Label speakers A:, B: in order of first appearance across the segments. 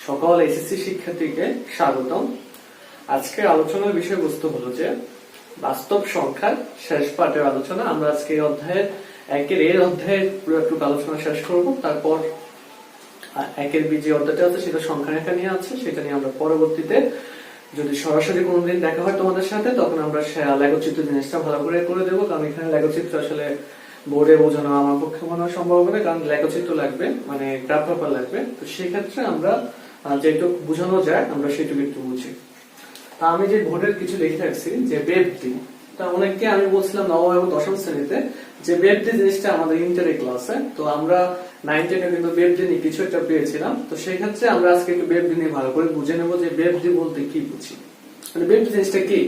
A: সকল এসএসসি শিক্ষার্থীকে স্বাগতম। আজকের আলোচনার বিষয়বস্তু হলো যে বাস্তব সংখ্যার শেষ পাঠের আলোচনা। আমরা আজকে এই অধ্যায়ের এর অধ্যায়ের পুরো একটু আলোচনা শেষ করব। তারপর একের বি যে অধ্যায়টা আছে সেটা সংখ্যা রেখা নিয়ে আছে, সেটা নিয়ে আমরা পরবর্তীতে যদি সরাসরি কোনোদিন দেখা হয় তোমাদের সাথে, তখন আমরা লেখচিত্র জিনিসটা ভালো করে দেবো। কারণ এখানে লেখচিত্র আসলে বোর্ডে বোঝানো আমার পক্ষে মনে হয় সম্ভব হবে না, কারণ লেখচিত্র লাগবে, মানে গ্রাফ পেপার লাগবে। তো সেক্ষেত্রে আমরা যেটুকু বোঝানো যায় আমরা সেটুকু একটু বুঝি। তা আমি যে বোর্ডের কিছু লিখে রাখছি যে ব্যক্তি, তা অনেককে আমি বলছিলাম নবম এবং দশম শ্রেণীতে যে ব্যক্তি জিনিসটা আমাদের ইন্টারে ক্লাসে, তো আমরা 9-10 কিন্তু ব্যক্তি নিয়ে কিছু একটা পেয়েছিলাম। তো সেই ক্ষেত্রে আমরা আজকে একটু ব্যক্তি নিয়ে ভালো করে বুঝে নেবো যে ব্যক্তি বলতে কি বুঝি, মানে ব্যক্তি জিনিসটা কি।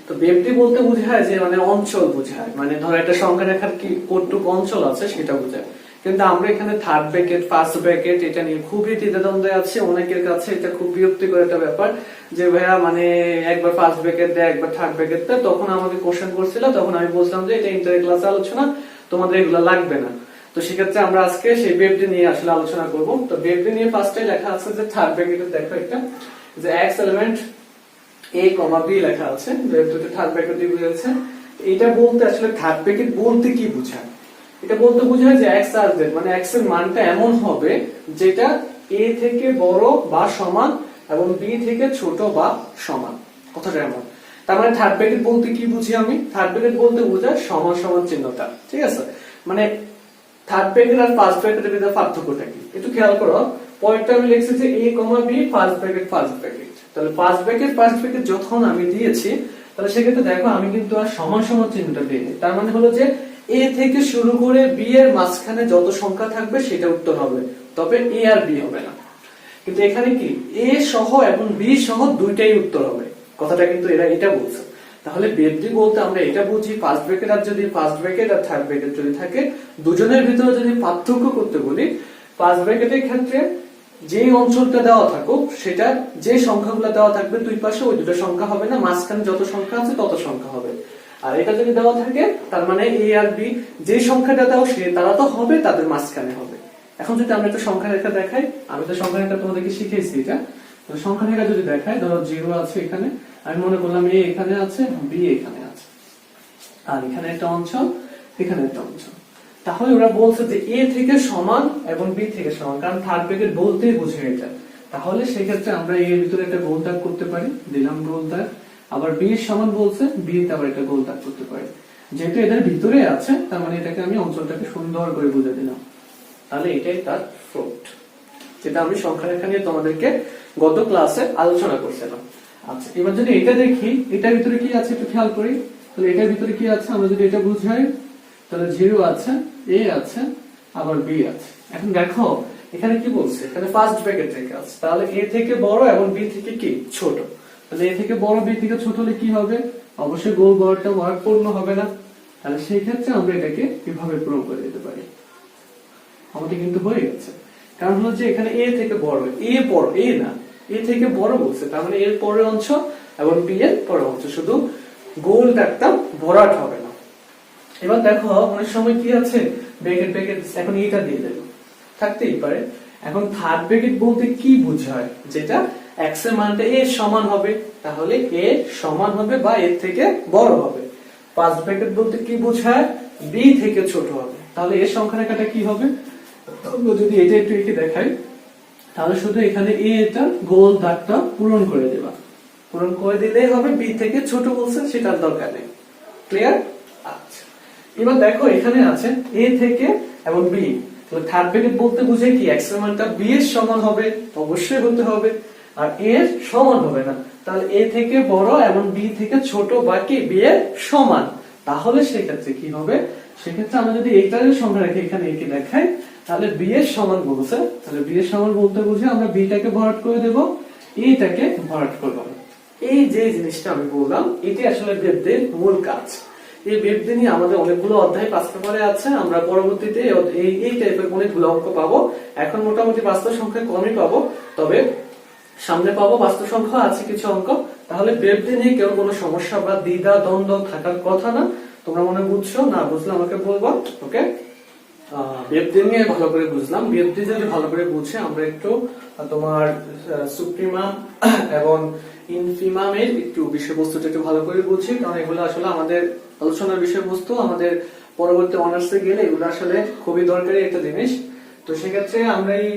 A: তো ব্যক্তি বলতে বোঝায় যে মানে অঞ্চল বোঝায়, মানে ধরো একটা সংখ্যা রেখার কি কতটুকু অঞ্চল আছে সেটা বোঝায়। কিন্তু আমরা এখানে থার্ড ব্র্যাকেট ফার্স্ট ব্র্যাকেট এটা নিয়ে খুবই দ্বিধাদ্বন্দ্বে আছে। অনেকের কাছে এটা খুব বিরক্তিকর একটা ব্যাপার যে ভাইয়া মানে একবার ফার্স্ট ব্র্যাকেট দেয় একবার থার্ড ব্র্যাকেট দেয়। তখন আমাকে কোশ্চেন করছিল, তখন আমি বলছিলাম যে এটা ইন্টার ক্লাসে আলোচনা, তোমাদের এগুলো লাগবে না। তো সেক্ষেত্রে আমরা আজকে সেই ব্যক্তি নিয়ে আসলে আলোচনা করব। তো ব্যক্তি নিয়ে ফার্স্টে লেখা আছে যে থার্ড ব্র্যাকেটে দেখো একটা যে এক্স এলিমেন্ট a, b লেখা আছে, দুটো থার্ড ব্র্যাকেট দিয়ে বুঝাচ্ছে। এটা বলতে আসলে থার্ড ব্র্যাকেট বলতে কি বোঝায়? এটা বলতে বোঝায় যে x আর z, মানে x এর মানটা এমন হবে যেটা a থেকে বড় বা সমান এবং b থেকে ছোট বা সমান। কথাটা এমন। তার মানে থার্ড ব্র্যাকেট বলতে কি বুঝি আমি? থার্ড ব্র্যাকেট বলতে বোঝায় সমান সমান চিহ্নটা, ঠিক আছে? মানে থার্ড ব্র্যাকেট আর ফার্স্ট ব্র্যাকেটের ভিতরে পার্থক্যটা কি একটু খেয়াল করো। পয়েন্টটা আমি লিখছি যে a, b first bracket first bracket. তাহলে ফার্স্ট ব্র্যাকেট যখন আমি দিয়েছি, তাহলে সেক্ষেত্রে দেখো আমি কিন্তু আর সমান সমান চিহ্নটা দিইনি। তার মানে হলো যে a থেকে শুরু করে b এর মাঝখানে যত সংখ্যা থাকবে সেটা উত্তর হবে, তবে a আর b হবে না। কিন্তু এখানে কি a সহ এবং b সহ দুইটাই উত্তর হবে। কথাটা কিন্তু এটা বলছে। তাহলে ব্যক্তি বলতে আমরা এটা বুঝি ফার্স্ট ব্র্যাকেট আর যদি ফার্স্ট ব্র্যাকেট আর থার্ড ব্র্যাকেট যদি থাকে, দুজনের ভিতরে যদি পার্থক্য করতে বলি, ফার্স্ট ব্র্যাকেটের ক্ষেত্রে যে অঞ্চলটা দেওয়া থাকুক সেটা যে সংখ্যাগুলো দেওয়া থাকবে দুই পাশে ওই দুটো সংখ্যা হবে না, মাঝখানে যত সংখ্যা আছে তত সংখ্যা হবে। আর এটা যদি দেওয়া থাকে তার মানে a আর b যে সংখ্যাটা দাও সে তারা তো হবে, তাদের মাঝখানে হবে। এখন যদি আমরা একটা সংখ্যা রেখা দেখাই, আমি তো সংখ্যা রেখা তোমাদেরকে শিখিয়েছি এটা। তো সংখ্যা রেখা যদি দেখাই, ধরো 0 আছে এখানে, আমি মনে করলাম a এখানে আছে, b এখানে আছে, আর এখানে একটা অঞ্চল, এখানে একটা অঞ্চল। তাহলে ওরা বলছে যে a থেকে সমান এবং b থেকে সমান, কারণ থার্ড ব্র্যাকেট বলতেই বোঝে এটা। তাহলে সেই ক্ষেত্রে আমরা a এর ভিতরে একটা গোল দাগ করতে পারি, দিলাম গোল দাগ। আবার b এর সমান বলছে, b তে আবার একটা গোল দাগ করতে পারি। যেহেতু এদের ভিতরে আছে তার মানে এটাকে আমি অঞ্চলটাকে সুন্দর করে বুঝে দিলাম। তাহলে এটাই তার ফ্রুট, যেটা আমি সংখ্যা রেখা নিয়ে তোমাদেরকে গত ক্লাসে আলোচনা করছিলাম। আচ্ছা, এবার যদি এটা দেখি এটার ভিতরে কি আছে একটু খেয়াল করি। তাহলে এটার ভিতরে কি আছে আমরা যদি এটা বুঝাই, তাহলে 0 আছে, a আছে, আবার b আছে। এখন দেখো এখানে কি বলছে, এখানে ফার্স্ট ব্র্যাকেট থেকে আছে, তাহলে a থেকে বড় এবং b থেকে কি ছোট। তাহলে a থেকে বড় b থেকে ছোট হলে কি হবে? অবশ্যই গোল বড়টা ওয়ার্ড পূর্ণ হবে না। তাহলে সেই ক্ষেত্রে আমরা এটাকে কিভাবে প্রয়োগ করে দিতে পারি? আমাদের কিন্তু হয়ে গেছে। কারণ হলো যে এখানে a থেকে বড়, a বড়, a না, a থেকে বড় বলছে, তার মানে এর পরের অংশ এবং b এর পরের অংশ, শুধু গোল দাগটা ভরাট হবে না। এবার দেখো অনেক সময় কি আছে ব্র্যাকেট এখন এটা দিয়ে দেব, থাকতেই পারে। এখন থার্ড ব্র্যাকেট বলতে কি বোঝায়? যেটা x এর মানটা a সমান হবে, তাহলে a সমান হবে বা এর থেকে বড় হবে। ফার্স্ট ব্র্যাকেট বলতে কি বোঝায়? b থেকে ছোট হবে। তাহলে এর সংখ্যা রেখাটা কি হবে? আমরা যদি এটা একটু এঁকে দেখাই, তাহলে শুধু এখানে a এটা গোল দাগটা পূরণ করে দেবা, পূরণ করে দিলেই হবে। b থেকে ছোট বলছে, সেটার দরকার নেই। ক্লিয়ার? আচ্ছা, এবার দেখো এখানে আছে a থেকে এবং b। তাহলে থার্ড ব্র্যাকেট বলতে বুঝে কি x এর মানটা b এর সমান হবে, অবশ্যই হতে হবে, আর a এর সমান হবে না। তাহলে a থেকে বড় এবং b থেকে ছোট বা কি b এর সমান। তাহলে সেই ক্ষেত্রে কি হবে? সেক্ষেত্রে আমরা যদি এইটার সংখ্যা রেখে এখানে এঁকে দেখাই, তাহলে b এর সমান বলছে, তাহলে b এর সমান বলতে বুঝে আমরা b টাকে ভরাট করে দেব, a টাকে ভরাট করব। এই যে জিনিসটা আমি বললাম এটি আসলে ব্যক্তির মূল কাজ। এই ব্যক্তি নিয়ে আমাদের অনেকগুলো অধ্যায় পাস পেপারে আছে, আমরা পরবর্তীতে এই টাইপের অনেকগুলো অঙ্ক পাবো। এখন মোটামুটি বাস্তব সংখ্যা কমই পাবো, তবে সামনে পাবো বাস্তব সংখ্যা আছে কিছু অঙ্ক। তাহলে ব্যক্তি নিয়ে কেউ কোনো সমস্যা বা দ্বিধা দ্বন্দ্ব থাকার কথা না। তোমরা মনে বুঝছো? না বুঝলে আমাকে বলবো, ওকে? ব্যক্তি নিয়ে ভালো করে বুঝলাম। ব্যক্তি যদি ভালো করে বুঝে আমরা একটু তোমার সুপ্রিমাম এবং ইনফিমামের একটু বিষয়বস্তুটা একটু ভালো করে বুঝি, কারণ এগুলো আসলে আমাদের আলোচনার বিষয়বস্তু, আমাদের পরবর্তী অনার্সে গেলে এগুলো আসলে খুবই দরকারি একটা জিনিস। তো সেক্ষেত্রে আমরা এই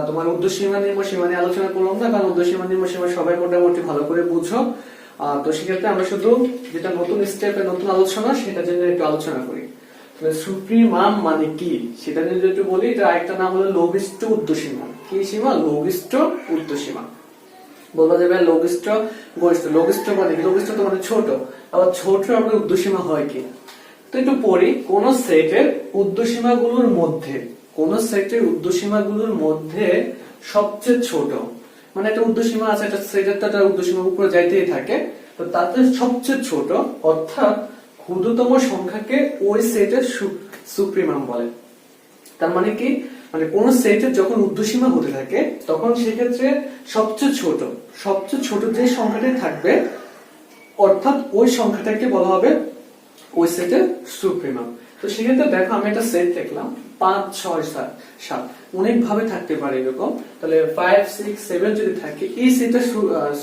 A: তোমার উর্ধ্বসীমা নিম্নসীমা নিয়ে আলোচনা করলাম না, কারণ উর্ধ্বসীমা নিম্নসীমা সবাই মোটামুটি ভালো করে বুঝো। তো সেক্ষেত্রে আমরা শুধু যেটা নতুন স্টেপে নতুন আলোচনা সেটা জন্য একটু আলোচনা করি। সুপ্রিমাম মানে কি সেটা যদি একটু বলি, এটা আরেকটা নাম হলো লঘিষ্ঠ ঊর্ধ্বসীমা। কি সীমা? লঘিষ্ঠ ঊর্ধ্বসীমা। বলা যাবে লঘিষ্ঠ গরিষ্ঠ। লঘিষ্ঠ মানে কি? লঘিষ্ঠ তো মানে ছোট, আবার ছোট আমরা ঊর্ধ্বসীমা হয় কি? তো একটু পড়ি। কোন সেটের ঊর্ধ্বসীমা গুলোর মধ্যে, কোন সেটের ঊর্ধ্বসীমা গুলোর মধ্যে সবচেয়ে ছোট, মানে একটা ঊর্ধ্বসীমা আছে, একটা সেটের তো একটা ঊর্ধ্বসীমা উপরে যাইতেই থাকে, তো তাতে সবচেয়ে ছোট অর্থাৎ ক্ষুদ্রতম সংখ্যাকে ওই সেটের সুপ্রিমাম বলে। তার মানে কি? মানে কোন সেটের যখন ঊর্ধ্বসীমা হতে থাকে তখন সেক্ষেত্রে সবচেয়ে ছোট যে সংখ্যাটি থাকবে অর্থাৎ ওই সংখ্যাটাকে বলা হবে ওই সেটের সুপ্রিমাম। তো সেক্ষেত্রে দেখো আমি একটা সেট দেখলাম 5 6 7 7 অনেক ভাবে থাকতে পারে এরকম। তাহলে 5 6 7 যদি থাকে, এই সেটের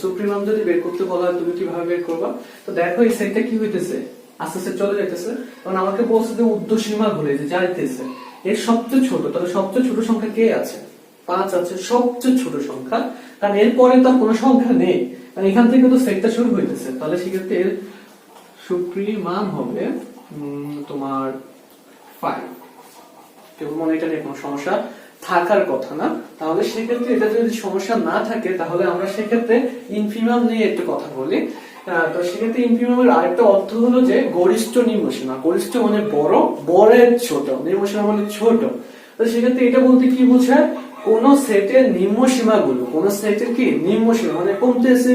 A: সুপ্রিমাম যদি বের করতে বলা হয় তুমি কিভাবে বের করবা? তো দেখো এই সেটটা কি হইতেছে, আস্তে আস্তে চলে যাইতেছে, কারণ আমাকে বলছে যে ঊর্ধ্বসীমা ঘুরে যে যাইতেছে এর সবচেয়ে ছোট। তাহলে সবচেয়ে ছোট সংখ্যা কে আছে? 5 আছে, সবচেয়ে ছোট সংখ্যা, কারণ এরপরে তো কোনো সংখ্যা নেই, কারণ এখান থেকে তো সেটটা শুরু হইতেছে। তাহলে সেক্ষেত্রে এর সুপ্রিমাম হবে তোমার 5। কেবল মনে এটা নিয়ে কোনো সমস্যা থাকার কথা না। তাহলে সেক্ষেত্রে এটা যদি সমস্যা না থাকে তাহলে আমরা সেক্ষেত্রে ইনফিমাম নিয়ে একটু কথা বলি। তো সেক্ষেত্রে ইনফিমামের আরেকটা অর্থ হলো যে গরিষ্ঠ নিম্নসীমা। গরিষ্ঠ মানে বড়, বড়ের ছোট, নিম্নসীমা মানে ছোট। তো সেক্ষেত্রে এটা বলতে কি বোঝায়? কোন সেটের নিম্নসীমা গুলো, কোন সেটের কি নিম্নসীমা মানে কমতেছে,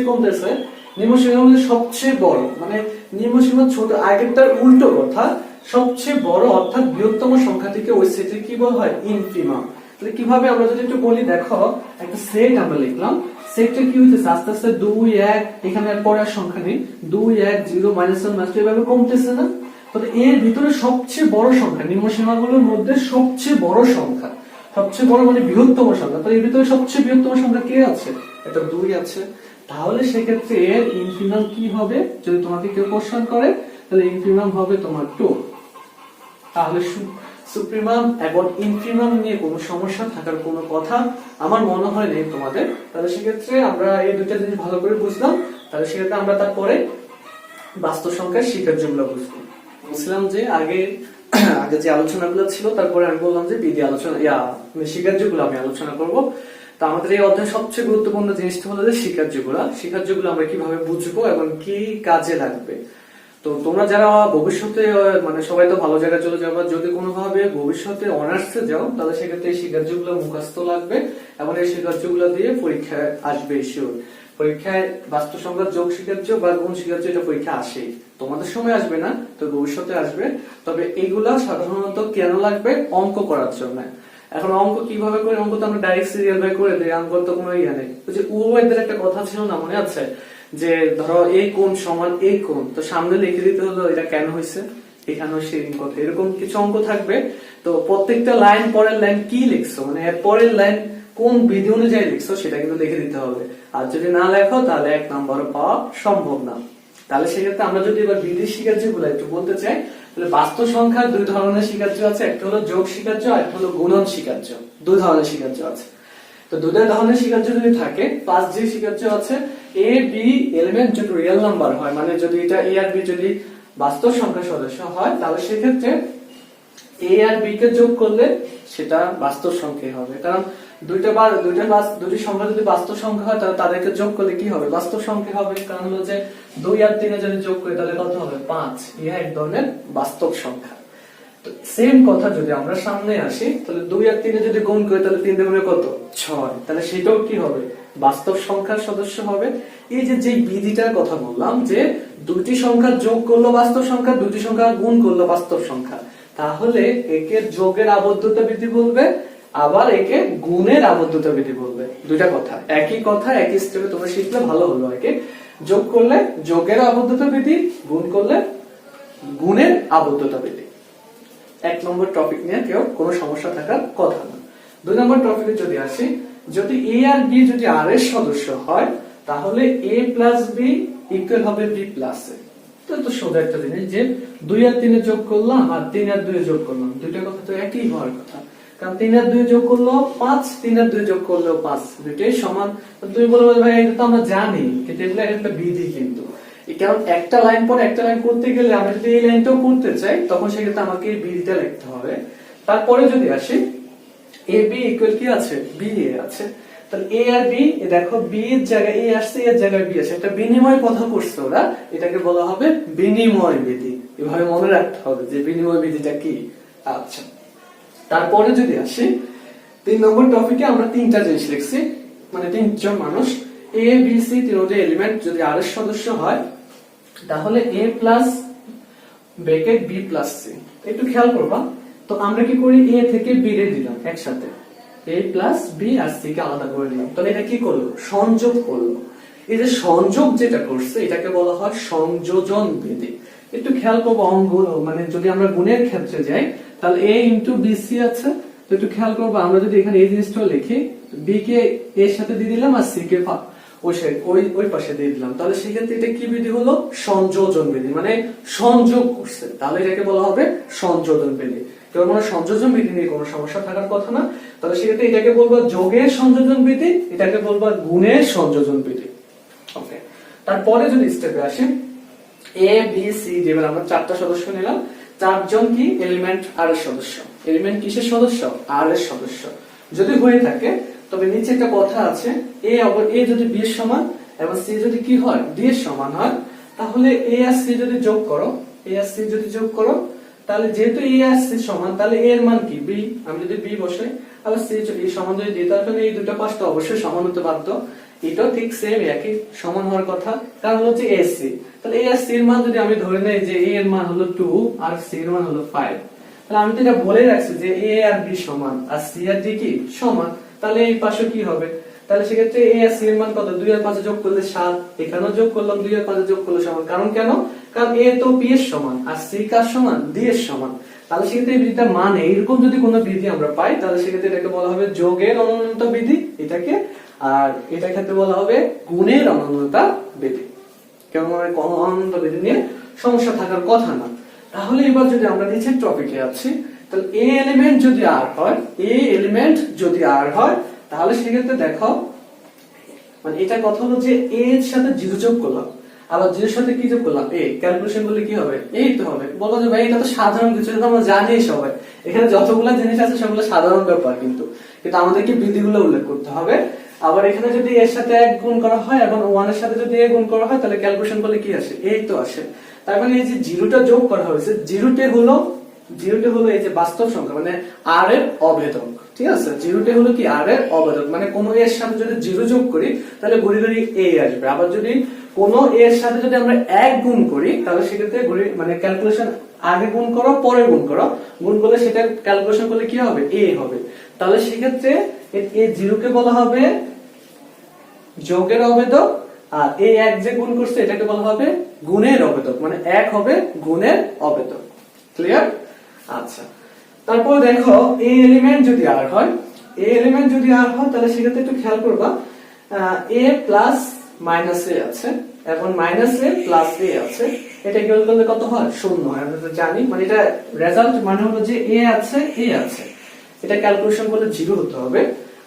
A: নিম্নসীমা মানে সবচেয়ে বড়, মানে নিম্নসীমা ছোট আগেরটার উল্টো কথা, সবচেয়ে বড় অর্থাৎ বৃহত্তম সংখ্যাটিকে ওই সেটের কি বলা হয়? ইনফিমাম। তাহলে কিভাবে আমরা যদি একটু বলি, দেখো একটা সেট আমরা লিখলাম, সেটটা কি হইতেছে আস্তে আস্তে 2 1, এখানে আর পরে আর সংখ্যা নেই, 2 1 0 -1 -2 এভাবে কমতেছে না? তাহলে এর ভিতরে সবচেয়ে বড় সংখ্যা, নিম্নসীমাগুলোর মধ্যে সবচেয়ে বড় সংখ্যা, সবচেয়ে বড় মানে বৃহত্তম সংখ্যা, তাহলে এর ভিতরে সবচেয়ে বৃহত্তম সংখ্যা কে আছে? এটা 2 আছে। তাহলে সেক্ষেত্রে এর ইনফিমাম কি হবে? যদি তোমাকে কেউ কোশ্চেন করে তাহলে ইনফিমাম হবে তোমার 2। তাহলে সুপ্রিমাম এবং ইনফিমাম নিয়ে কোনো সমস্যা থাকার কোনো কথা আমার মনে হয় নেই তোমাদের। তাহলে সেক্ষেত্রে আমরা এই দুইটা জিনিস ভালো করে বুঝলাম। তাহলে সেক্ষেত্রে আমরা তারপরে বাস্তব সংখ্যার স্বীকার্যগুলো বুঝবো। বুঝলাম যে আগে যে আলোচনাগুলো ছিল, তারপরে আমি বললাম যে বিধি আলোচনা স্বীকার্যগুলো আমি আলোচনা করব। তো আমাদের এই অধ্যায়ে সবচেয়ে গুরুত্বপূর্ণ জিনিসটা হলো যে স্বীকার্যগুলো আমরা কিভাবে বুঝবো এবং কি কাজে লাগবে। তো তোমরা যারা ভবিষ্যতে মানে সবাই তো ভালো জায়গায় চলে যাবে, যদি কোনোভাবে ভবিষ্যতে অনার্সে যাও তাহলে সেক্ষেত্রে এই স্বীকার্যগুলো মুখস্থ লাগবে এবং এই স্বীকার্যগুলো দিয়ে পরীক্ষায় আসবে। শিওর পরীক্ষায় বাস্তব সংখ্যার যোগ স্বীকার্য বা গুণ স্বীকার্য এটা পরীক্ষা আসে, তোমাদের সময় আসবে না তো ভবিষ্যতে আসবে। তবে এইগুলা সাধারণত কেন লাগবে? অঙ্ক করার জন্য। এখন অঙ্ক কিভাবে করে? অঙ্ক তো আমরা ডাইরেক্ট সিরিয়াল বাই করে দিই, অঙ্ক তো কোনো ইয়ে নেই। ওই যে উভয়দের একটা কথা ছিল না, মনে আছে? যে ধরো এই কোণ সমান এই কোণ, তো সামনে লিখে দিতে হলো এটা কেন হয়েছে, এখানেও সেই কথা। এরকম কিছু অঙ্ক থাকবে, তো প্রত্যেকটা লাইন পরের লাইন কি লিখছো, মানে এর পরের লাইন কোন বিধি অনুযায়ী লিখছো সেটা কিন্তু লিখে দিতে হবে। আর যদি না লেখো তাহলে 1 নম্বর পাওয়া সম্ভব না। তাহলে সেক্ষেত্রে আমরা যদি এবার বিধি স্বীকার্যগুলো একটু বলতে চাই, তাহলে বাস্তব সংখ্যার 2 ধরনের স্বীকার্য আছে, একটা হলো যোগ স্বীকার্য আর একটা হলো গুণন স্বীকার্য। 2 ধরনের স্বীকার্য আছে। তো 2 ধরনের স্বীকার্য যদি থাকে, ফার্স্ট যে স্বীকার্য আছে এ বি এলিমেন্ট যদি রিয়েল নাম্বার হয়, মানে যদি এটা এ আর বি যদি বাস্তব সংখ্যার সদস্য হয়, তাহলে সেক্ষেত্রে এ আর বি কে যোগ করলে সেটা বাস্তব সংখ্যা হবে। কারণ দুটি সংখ্যা যদি বাস্তব সংখ্যা হয় তাহলে তাদেরকে যোগ করলে কি হবে? বাস্তব সংখ্যা হবে। কারণ হলো যে 2 আর 3 যদি যোগ করি তাহলে কত হবে? 5। ইহা এক ধরনের বাস্তব সংখ্যা। তো সেম কথা যদি আমরা সামনে আসি, তাহলে 2 আর 3 যদি গুণ করি তাহলে 3 গুণে কত? 6। তাহলে সেটাও কি হবে? বাস্তব সংখ্যার সদস্য হবে। এই যে বিধিটার কথা বললাম যে দুটি সংখ্যা যোগ করলো বাস্তব সংখ্যা, দুটি সংখ্যা গুণ করলো বাস্তব সংখ্যা, তাহলে একে যোগের আবদ্ধতা বিধি বলবে, আবার একে গুণের আবদ্ধতা বিধি বলবে। দুইটা কথা, একই কথা একই স্টেপে তোমরা শিখলে ভালো হলো। একে যোগ করলে যোগের আবদ্ধতা বিধি, গুণ করলে গুণের আবদ্ধতা বিধি। এক নম্বর টপিক নিয়ে কেউ কোনো সমস্যা থাকার কথা না। 2 নম্বর টপিকে যদি আসি, যদি এ আর বি যদি আর এর সদস্য হয় তাহলে এ প্লাস বি ইকুয়াল হবে বি প্লাস এ। তো সোজা একটা জিনিস যে 2 আর 3 এ যোগ করলাম আর 3 আর 2 এ যোগ করলাম, দুইটা কথা তো একই হওয়ার কথা, কারণ 3 আর 2 যোগ করলো 5, 3 আর 2 যোগ করলেও 5, দুইটাই সমান। তুমি বলবে ভাই এটা তো আমরা জানি, কিন্তু এগুলো একটা বিধি, কিন্তু কারণ একটা লাইন পর একটা লাইন করতে গেলে আমি যদি এই লাইনটাও করতে চাই তখন সেক্ষেত্রে আমাকে এই বিধিটা লিখতে হবে। তারপরে যদি আসি এ বি ইকুয়াল কি আছে, বি এ আছে, তাহলে এ আর বি, দেখো বি এর জায়গায় এ আসছে, এর জায়গায় বি আছে, একটা বিনিময় কথা করছে ওরা, এটাকে বলা হবে বিনিময় বিধি। এভাবে মনে রাখতে হবে যে বিনিময় বিধিটা কি। আচ্ছা, তারপরে যদি আসি 3 নম্বর টপিকে আমরা 3টা জিনিস লিখছি, মানে 3জন মানুষ, এ বি সি তিনটে এলিমেন্ট যদি আর এর সদস্য হয় তাহলে A plus bracket B plus C. একটু খেয়াল করবা, তো আমরা কি করি, এ থেকে বি রে দিলাম একসাথে, এ প্লাস বি আর সি কে আলাদা করে দিলাম, তাহলে এটা কি করলো, সংযোগ করলো। এই যে সংযোগ যেটা করছে এটাকে বলা হয় সংযোজন বিধি। একটু খেয়াল করবো অঙ্ক, মানে যদি আমরা গুণের ক্ষেত্রে যাই তাহলে a ইন্টু বি সি আছে, তো একটু খেয়াল করবো আমরা যদি এখানে এই জিনিসটা লিখি, বি কে এর সাথে দিয়ে দিলাম আর সি কে ওই পাশে দিয়ে দিলাম, তাহলে সেক্ষেত্রে এটা কি বিধি হলো, সংযোজন বিধি, মানে সংযোগ করছে, তাহলে এটাকে বলা হবে সংযোজন বিধি। কেউ মানে সংযোজন বিধি নিয়ে কোনো সমস্যা থাকার কথা না, তাহলে সেক্ষেত্রে এটাকে বলবো যোগের সংযোজন বিধি, এটাকে বলবো গুণের সংযোজন বিধি। ওকে, তারপরে যদি স্টেপে আসি, এ বি সি যেবার আমরা 4টা সদস্য নিলাম, 4জন কি এলিমেন্ট আর এর সদস্য। এলিমেন্ট কিসের সদস্য, আর এর সদস্য যদি হয়ে থাকে, তবে নিচে একটা কথা আছে, এ যদি বি এর সমান এবং সি যদি কি হয়, ডি এর সমান হয়, তাহলে এ আর সি যদি যোগ করো, এ আর সি যদি যোগ করো, তাহলে যেহেতু এ আর সি সমান, তাহলে এ এর মান কি, বি, আমি যদি বি বসাই আবার সি সমান যদি দিই, তাহলে এই দুটো পাশ তো অবশ্যই সমান হতে বাধ্য। এটাও ঠিক সেম একই সমান হওয়ার কথা, কারণ হচ্ছে এ সি, তাহলে এ আর সি এর মান যদি আমি ধরে নেই যে এ এর মান হলো 2 আর সি এর মান হলো 5, তাহলে আমি তো এটা বলে রাখছি যে এ আর বি সমান আর সি আর ডি কি সমান, তাহলে এই পাশে কি হবে, তাহলে সেক্ষেত্রে এ আর সি এর মান কত, 2 আর 5 যোগ করলে 7, এখানেও যোগ করলাম 2 আর 5 যোগ করলে সমান, কারণ কেন, কারণ এ তো বি এর সমান আর সি কার সমান, ডি এর সমান, তাহলে সেক্ষেত্রে এই বিধিটা মানে এরকম যদি কোনো বিধি আমরা পাই তাহলে সেক্ষেত্রে এটাকে বলা হবে যোগের অনন্যতা বিধি এটাকে, আর এটা ক্ষেত্রে বলা হবে গুণের অনন্যতা বিধি। কেমন মানে কোনো অনন্যতা বিধি নিয়ে সমস্যা থাকার কথা না। তাহলে এবার যদি আমরা নিচের টপিকে আছি, তাহলে এ এলিমেন্ট যদি আর হয়, এ এলিমেন্ট যদি আর হয়, তাহলে সেক্ষেত্রে দেখো মানে এটা কথা হলো যে এ এর সাথে 0 যোগ করলাম, আবার 0 এর সাথে কি যোগ করলাম, এ, ক্যালকুলেশন করলে কি হবে, এই তো হবে। বলো যে ভাই এটা তো সাধারণ কিছু, এটা আমরা জানি সবাই, এখানে যতগুলো জিনিস আছে সবগুলো সাধারণ ব্যাপার, কিন্তু আমাদেরকে বিধিগুলো উল্লেখ করতে হবে। আবার এখানে যদি এর সাথে 1 গুণ করা হয় এবং 1 এর সাথে যদি a গুণ করা হয়, তাহলে ক্যালকুলেশন করলে কি আসে, এই তো আসে। তার মানে এই যে 0টা যোগ করা হয়েছে, 0টা হলো এই যে বাস্তব সংখ্যা, মানে r এর অভেদক, ঠিক আছে, 0টা হলো কি r এর অভেদক, মানে কোন a এর সাথে যদি 0 যোগ করি তাহলে ঘুরে ঘুরে a আসবে। আবার যদি কোন a এর সাথে যদি আমরা 1 গুণ করি তাহলে সেক্ষেত্রে মানে ক্যালকুলেশন আগে গুণ করো পরে গুণ করলে সেটা ক্যালকুলেশন করলে কি হবে, a হবে। তাহলে সেক্ষেত্রে এই 0 কে বলা হবে যোগের অভেদক, আর এই 1 যে গুণ করছে এটাকে বলা হবে গুণের অভেদক, মানে 1 হবে গুণের অভেদক। ক্লিয়ার? আচ্ছা, তারপর দেখো এই এলিমেন্ট যদি আর হয়, তাহলে সেক্ষেত্রে একটু খেয়াল করবা, a প্লাস মাইনাস a আছে এবং মাইনাস a প্লাস a আছে, এটা ইকুয়াল করলে কত হয়, 0 হয়। আমরা তো জানি, মানে এটা রেজাল্ট মানে হলো যে a আছে, এটা ক্যালকুলেশন করলে 0 হতে হবে।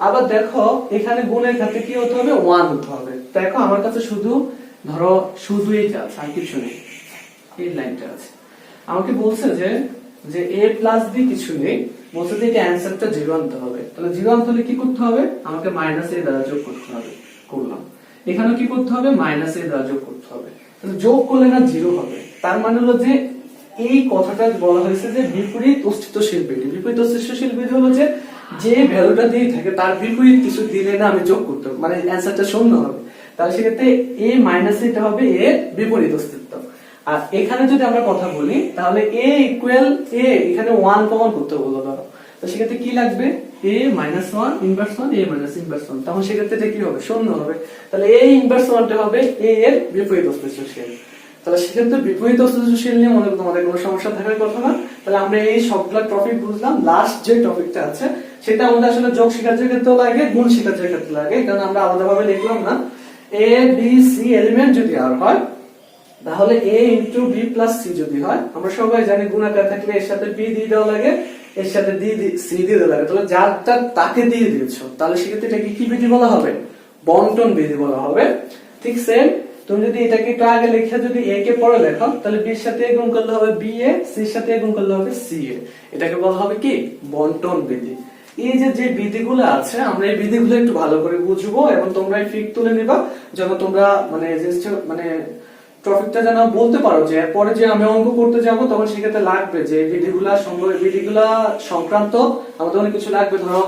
A: আবার দেখো এখানে গুণের ক্ষেত্রে কি হতে হবে, 1 হতে হবে। দেখো আমার কাছে শুধু এইটা আছে, আর কিছু নেই, এই লাইনটা আছে। আমাকে বলছে যে a প্লাস b কিছু নেই, বলছে যে এটা অ্যানসারটা 0 আনতে হবে। তাহলে 0 আনতে হলে কি করতে হবে, আমাকে মাইনাস a দ্বারা যোগ করতে হবে, করলাম। এখানেও কি করতে হবে, মাইনাস a দ্বারা যোগ করতে হবে। তাহলে যোগ করলে না 0 হবে, তার মানে হলো যে এই কথাটা বলা হয়েছে যে বিপরীত অস্তিত্বশীল বিধি। বিপরীত অস্তিত্বশীল বিধি হলো যে ভ্যালুটা দিয়ে থাকে তার বিপরীত কিছু দিলে না আমি যোগ করতে হবে, মানে অ্যানসারটা 0 হবে। তাহলে সেক্ষেত্রে a মাইনাস এটা হবে a বিপরীত অস্তিত্ব। আর এখানে যদি আমরা কথা বলি তাহলে a ইকুয়াল a, এখানে 1 কমন করতে বলবো ধরো, তো সেক্ষেত্রে কি লাগবে, a minus 1 inverse 1, a minus inverse 1, তখন সেক্ষেত্রে এটা কি হবে, 0 হবে। তাহলে a ইনভার্স 1টা হবে a এর বিপরীত অস্তিত্বশীল। তাহলে সেক্ষেত্রে বিপরীত অস্থিতিশীল নিয়ে মনে তোমাদের কোনো সমস্যা থাকার কথা না। তাহলে আমরা এই সবগুলা টপিক বুঝলাম। লাস্ট যে টপিকটা আছে সেটা আমাদের আসলে যোগ শিক্ষার্থীর ক্ষেত্রেও লাগে, গুণ শিক্ষার্থীর ক্ষেত্রে লাগে, কারণ আমরা আলাদাভাবে লিখলাম না। এ বি সি এলিমেন্ট যদি আর হয় তাহলে a into B plus C যদি হয়, আমরা সবাই জানি গুণাকার থাকলে এর সাথে বি দিয়ে দেওয়া লাগে, এর সাথে সি দিয়ে দেওয়া লাগে। তাহলে যারটা তাকে দিয়ে দিয়েছো, তাহলে সেক্ষেত্রে এটাকে কি বিধি বলা হবে? বন্টন বিধি বলা হবে। ঠিক সেম তুমি যদি এটাকে একটু আগে লেখা যদি a কে পরে লেখো, তাহলে b এর সাথে গুণ করলে হবে b a, c এর সাথে গুণ করলে হবে c a। এটাকে বলা হবে কি? বন্টন বিধি। এই যে বিধিগুলো আছে আমরা এই বিধিগুলো একটু ভালো করে বুঝবো এবং তোমরা ফিক তুলে নিবা, যেন তোমরা মানে টপিকটা যেন বলতে পারো যে পরে যে আমি অঙ্ক করতে যাব তখন সেক্ষেত্রে লাগবে যে বিধিগুলা সংক্রান্ত আমাদের অনেক কিছু লাগবে। ধরো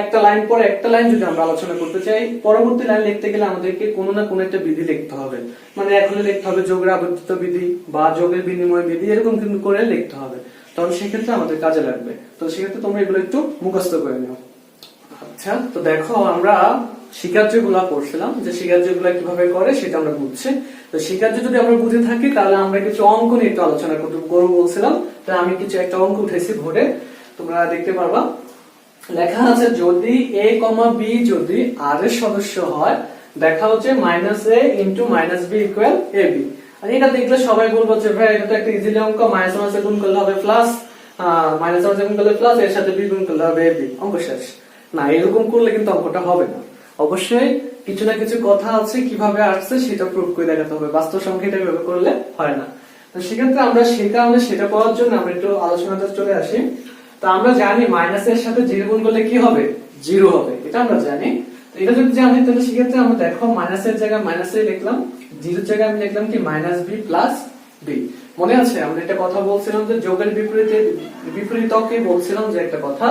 A: একটা লাইন পরে একটা লাইন যদি আমরা আলোচনা করতে চাই, পরবর্তী লাইন লিখতে গেলে আমাদেরকে কোনো না কোনো একটা বিধি লিখতে হবে। মানে এখন লিখতে হবে যোগের আবর্তিত বিধি বা যোগের বিনিময় বিধি, এরকম কিন্তু করে লিখতে হবে, তখন সেক্ষেত্রে আমাদের কাজে লাগবে। তো সেক্ষেত্রে তোমরা এগুলো একটু মুখস্থ করে নিও। আচ্ছা, তো দেখো আমরা শিকার্যগুলা পড়ছিলাম, যে শিকার্যগুলা কিভাবে করে সেটা আমরা বুঝছি। তো শিকার্য যদি আমরা বুঝে থাকি তাহলে আমরা কিছু অঙ্ক নিয়ে একটু আলোচনা করবো বলছিলাম। তাই আমি কিছু একটা অঙ্ক উঠেছি বোর্ডে, তোমরা দেখতে পারবা। লেখা আছে যদি a, b যদি r এর সদস্য হয়, দেখা হচ্ছে -a into -b equal ab। আর এটা দেখলে সবাই বলবো যে ভাই এটা তো একটা ইজিলি অঙ্ক, মাইনাস গুণ করলে হবে প্লাস, মাইনাস গুণ করলে প্লাস, এর সাথে b গুণ করলে হবে ab, অঙ্ক শেষ। না, এরকম করলে কিন্তু অঙ্কটা হবে না। অবশ্যই কিছু না কিছু কথা আছে, কিভাবে আসছে সেটা প্রুফ করে দেখাতে হবে, বাস্তব সংখ্যা এটা এভাবে করলে হয় না। তো সেক্ষেত্রে আমরা সেই কারণে সেটা করার জন্য আমরা একটু আলোচনাতে চলে আসি। তো আমরা জানি মাইনাসের সাথে 0 গুণ করলে কি হবে? 0 হবে, এটা আমরা জানি। তো এটা যদি জানি তাহলে সেক্ষেত্রে আমরা দেখো মাইনাসের জায়গায় মাইনাসে লিখলাম, 0 এর জায়গায় আমি লিখলাম কি -b প্লাস b। মনে আছে আমরা একটা কথা বলছিলাম যে যোগের বিপরীতকে বলছিলাম যে একটা কথা,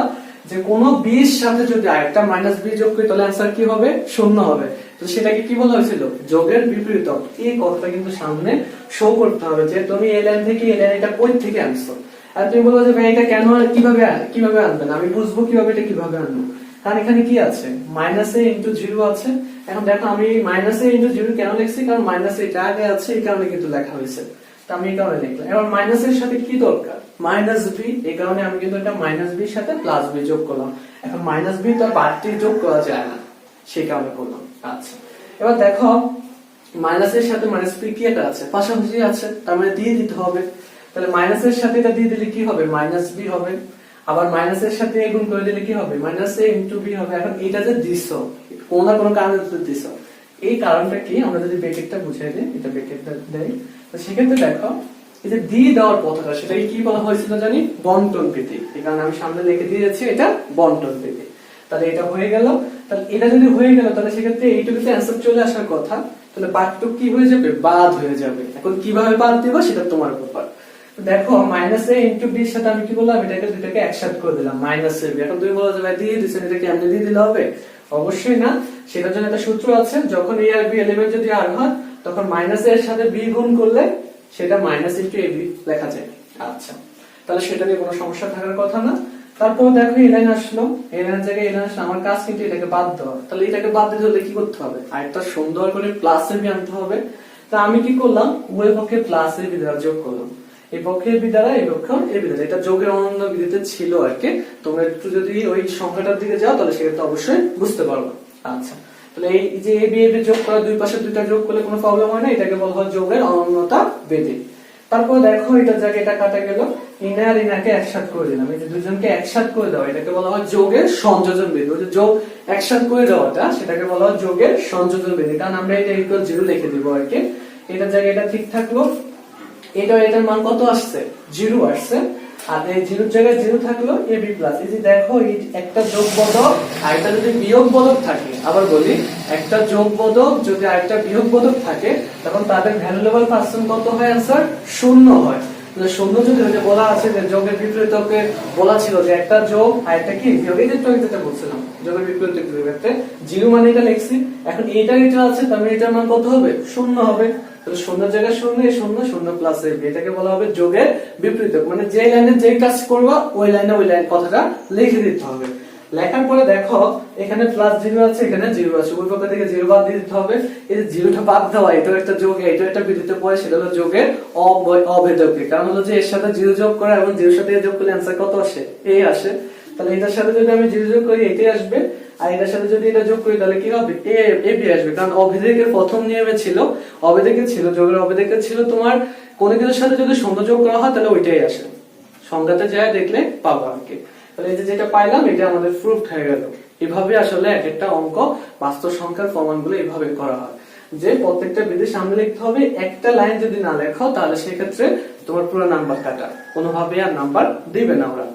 A: যে কোন b এর সাথে যদি আরেকটা -b যোগ করি তাহলে आंसर কি হবে? 0 হবে। তো সেটাকে কি বলা হয়েছিল? যোগের বিপরীতক। এই কথাটা কিন্তু সামনে শো করতে হবে যে তুমি এই লাইন থেকে এই লাইন এটা কই থেকে আনছো। আর তুমি বলবে যে ভাই এটা কেন কিভাবে আনবেন? আমি বুঝবো কিভাবে এটা কিভাবে আনবো, কারণ এখানে কি আছে? -a ইনটু 0 আছে। এখন দেখো আমি -a ইনটু 0 কেন লিখছি? কারণ মাইনাস এটা আগে আছে, এই কারণে কিন্তু লেখা হয়েছে। তো আমি এই কারণে লিখলাম। এবার মাইনাসের সাথে কি দরকার? -b, এই কারণে আমি কিন্তু এটা -b এর সাথে +b যোগ করলাম। এখন -b তো আর বাড়তি যোগ করা যায় না, সেই কারণে করলাম। আচ্ছা, এবার দেখো মাইনাসের সাথে -p কি এটা আছে? পাশাপাশি আছে, তার মানে দিয়ে দিতে হবে। তাহলে মাইনাসের সাথে এটা দিয়ে দিলে কি হবে? -b হবে। আবার মাইনাসের সাথে গুণ করে দিলে কি হবে? -a ইনটু b হবে। এখন এটা যে দিছো কোন না কোন কারণে দিছো, এই কারণটা কি আমরা যদি ব্র্যাকেটটা বুঝিয়ে দিই, এটা ব্র্যাকেটটা দেই, তো সেক্ষেত্রে দেখো এই যে দিয়ে দেওয়ার কথাটা সেটাকে কি বলা হয়েছিল জানি? বন্টন বিধি। এই কারণে আমি সামনে লিখে দিয়েছি এটা বন্টন বিধি। তাহলে এটা হয়ে গেল। তাহলে এটা যদি হয়ে গেল তাহলে সেক্ষেত্রে এইটুকুতে অ্যানসার চলে আসার কথা। তাহলে বাকিটুকু কি হয়ে যাবে? বাদ হয়ে যাবে। এখন কিভাবে বাদ দিব সেটা তোমার ব্যাপার। দেখো -a ইনটু b এর সাথে আমি কি বললাম? এটাকে দুটাকে একসাথে করে দিলাম -a b। এখন তুমি বলো যে ভাই দিয়ে দিছেন, এটা কি এমনি দিয়ে দিলে হবে? অবশ্যই না, সেটার জন্য একটা সূত্র আছে। যখন a আর b এলিমেন্ট যদি আর হয় তখন -a এর সাথে b গুণ করলে সেটা -ab লেখা যায়। আচ্ছা, তাহলে সেটা নিয়ে কোনো সমস্যা থাকার কথা না। তারপর দেখো এই লাইন আসলো, এই লাইনের জায়গায় এই লাইন আসলো, আমার কাজ কিন্তু এটাকে বাদ দেওয়া। তাহলে এটাকে বাদ দিতে হলে কি করতে হবে? আরেকটা সুন্দর করে +ab আনতে হবে। তা আমি কি করলাম? উভয় পক্ষে +ab দ্বারা যোগ করলাম। এই পক্ষে b দ্বারা এই পক্ষে a দ্বারা, এটা যোগের অনন্য বিধিতে ছিল আর কি। তোমরা একটু যদি ওই সংখ্যাটার দিকে যাও তাহলে সেটা অবশ্যই বুঝতে পারবে। আচ্ছা, তাহলে এই যে a b যোগ করা, দুই পাশে দুইটা যোগ করলে কোনো প্রবলেম হয় না, এটাকে বলা হয় যোগের অনন্যতা বিধি। তারপর দেখো এটার জায়গায় এটা কাটা গেল, ইনা আর ইনাকে একসাথে করে দিলাম। এই যে দুজনকে একসাথে করে দেওয়া, এটাকে বলা হয় যোগের সংযোজন বিধি। ওই যে যোগ একসাথে করে দেওয়াটা সেটাকে বলা হয় যোগের সংযোজন বিধি। কারণ আমরা এটা ইকুয়াল 0 লিখে দিব আর কি। এটার জায়গায় এটা ঠিক থাকলো, এটার মান কত আসছে? 0 আসছে। আর এই 0 এর জায়গায় 0 থাকলো ab প্লাস। এই যে দেখো এই একটা যোগ বোধক আর একটা যদি বিয়োগ বোধক থাকে, আবার বলি একটা যোগ বোধক যদি আরেকটা বিয়োগ বোধক থাকে তখন তাদের ভ্যালুয়েবল পার্সেন্ট কত হয়? आंसर 0 হয়। তাহলে 0 যদি ওই যে বলা আছে যে যোগের বিপরীতকে বলা ছিল যে একটা যোগ আর একটা কি বিয়োগ, এই যেটা বলছিলাম যোগের বিপরীত ক্ষেত্রে 0 মানে এটা লিখছি। এখন এটা আছে, তার মানে এটার মান কত হবে? 0 হবে। তাহলে 0 জায়গায় 0, 0 0 প্লাস ab, এটাকে বলা হবে যোগের বিপরীতক। মানে যে লাইনে যে কাজ করবা ওই লাইনে ওই লাইন কথাটা লিখে দিতে হবে। লেখার পরে দেখো এখানে প্লাস জিরো আছে, এখানে জিরো আছে, ওই পক্ষ থেকে জিরো বাদ দিয়ে দিতে হবে। এই যে জিরোটা বাদ দেওয়া, এটাও একটা যোগ, এটাও একটা বিধিতে পড়ে, সেটা হলো যোগের অভেদকে। কারণ হলো যে এর সাথে জিরো যোগ করা এবং জিরোর সাথে যোগ করলে অ্যান্সার কত আসে? এ আসে। তাহলে এটার সাথে যদি আমি জিরো যোগ করি এটাই আসবে, আর এটার সাথে যদি এটা যোগ করি তাহলে কি হবে? এ বি আসবে। কারণ অভেদকের প্রথম নিয়মে ছিল, যোগের অভেদকে ছিল তোমার কোন কিছুর সাথে যদি শূন্য যোগ করা হয় তাহলে ওইটাই আসে। সংজ্ঞাতে যায় দেখলে পাবো আর কি। তাহলে এই যে যেটা পাইলাম এটা আমাদের প্রুফ হয়ে গেল। এভাবে আসলে এক একটা অঙ্ক বাস্তব সংখ্যার প্রমাণগুলো এভাবে করা হয়, যে প্রত্যেকটা বিধি সামনে লিখতে হবে। একটা লাইন যদি না লেখো তাহলে সেক্ষেত্রে তোমার পুরো নাম্বার কাটা, কোনোভাবে আর নাম্বার দিবে না ওরা।